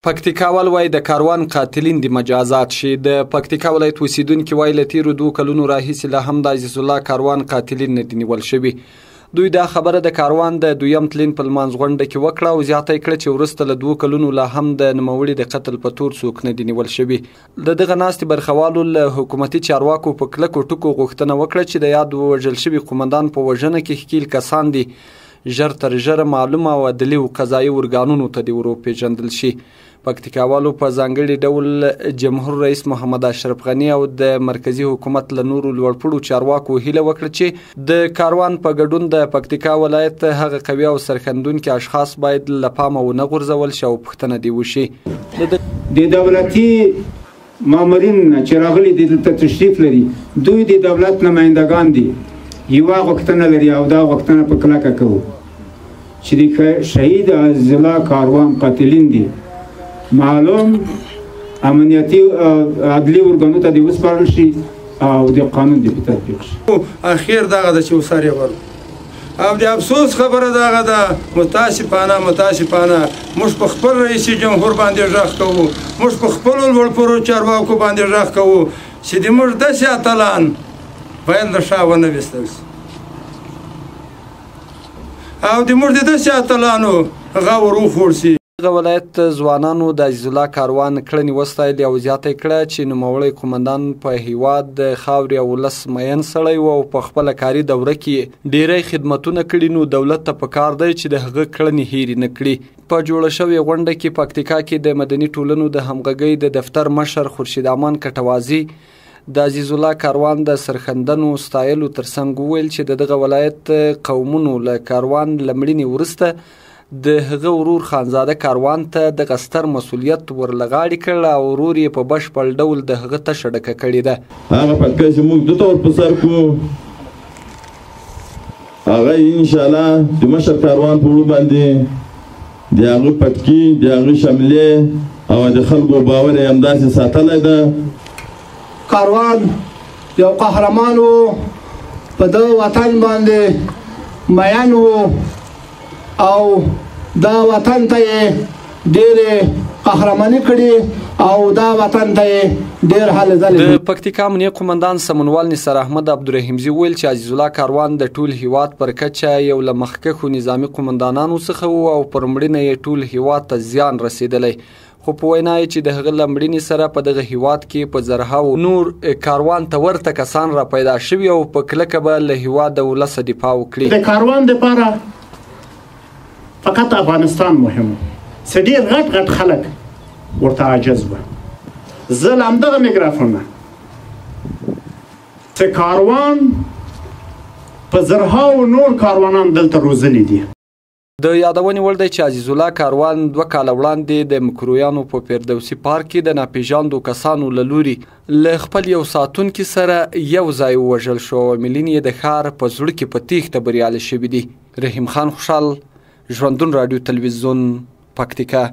پکتیکاوال وایي د کاروان قاتلین د مجازات شي. د پکتیکا ولایت اوسیدونکي وایي له تیرو 2 کلونو راهیسې لا هم د عزیز الله کاروان قاتلین نه دي نیول شوي. دوی دا خبره د کاروان د 2م تلین په لمانځ غونډه کې وکړه او زیاته یې کړه چې وروسته له 2 کلونو لا هم د نوموړي د قتل په تور څوک نه دي نیول شوي. د دغه ناستې برخوالو له حکومتي چارواکو په کلکو ټکو غوښتنه وکړه چې د یاد وژل شوي قومندان په وژنه کې ښکیل کسان دي ژر تر ژره معلومه او عدلي او قضایي ارګانونو ته دې وروپېژندل شي. پکتیکاوالو په ځانګړي ډول جمهور رئیس محمد اشرف غني او د مرکزي حکومت له نورو لوړپوړو چارواکو هیله وکړه چې د کاروان په ګډون د پکتیکا ولایت هغه قوي او سرښندونکي اشخاص باید له پامه ونه غورځول شي او پوښتنه دې وشي. د دولتي مامورین چې راغلي دي دلته تشریف لري دوی د دولت نمایندګان دي. یوه غوښتنه لري او دا غوښتنه په کلکه کوو چې د شهید عزیز الله کاروان قاتلین دي معلوم امنیتي عدلي ارګانو ته دې وسپارل شي او د قانون دې په تطبیق شي. اخیر دغه ده چې وسارې ور او د افسوس خبره دغه ده متاسفانه موږ په خپل رئیس جمهور باندې غږ کوو، موږ په خپلو لوړپوړو چارواکو باندې غږ کوو چې د موږ داسې اتلان باید له شا ونه ویستل شي او د موږ د داسې اتلانو غور وخوړ شي. دغه ولایت ځوانانو د عزیز الله کاروان کړنې وستایلې او زیاته یې کړه چې نوموړی قومندان په هیواد د خاورې او ولس مین سړی و او په خپله کاري دوره کې ډیری خدمتونه کړي نو دولت ته پکار دی چې د هغه کړنې هیرې نه کړي. په جوړه شوې غونډه کې پکتیکا کې د مدني ټولنو د همغږۍ د دفتر مشر خورشید امان کټوازي د عزیز الله کاروان د سرښندنو ستایلو ترڅنګ وویل چې د دغه ولایت قومونو له کاروان له مړینې وروسته د هغه ورور خانزاده کاروان ته دغه ستر مسؤلیت ورلغاړې کړ او ورور یې په بشپړ ډول د هغه تشه ډکه کړې ده. هغه پتکه چې موږ دته ور په سر کړو هغه انشاءالله د مشر کاروان په وړو باندې د هغه پتکي د هغه شملې او د خلکو باور یې همداسې ساتلی ده. کاروان یو قهرمان و په د وطن باندې مین و او دا وطن ته یې ډېرې قهرماني کړي او دا وطن ته یې ډېر هلې ځلې. د پکتیکا امنیه قومندان سمونوال نثار احمد عبدالرحیمزي ویل چې عزیز الله کاروان د ټول هیواد پر کچه یو له مخکښو نظامي قومندانانو څخه و او پر مړینه یې ټول هیواد ته زیان رسېدلی. خو په وینا یې چې د هغه له مړینې سره په دغه هیواد کې په زرهاو نور کاروان ته ورته کسان را پیدا شوي او په کلکه به له هیواده ولسه دفاع وکړي. د کاروان دپاره فقط افغانستان مهم و څه ډېر غټ خلک ورته عاجز وه. زه له همدغه میکرافون نه چې کاروان په زرهاو نور کاروانان دلته روزلي دي. د یادونې وړ دی چې عزیز الله کاروان 2 کاله وړاندې د مکرویانو په فردوسي پارک کې د ناپېژاندو کسانو له لوري له خپل یو ساتونکي سره یو ځای ووژل شو او ملین یې د ښار په زړه کې په تیښته بریالي شوي دي. رحیم خان خوشحال، ژوندون راډیو تلویزیون، پکتیکا.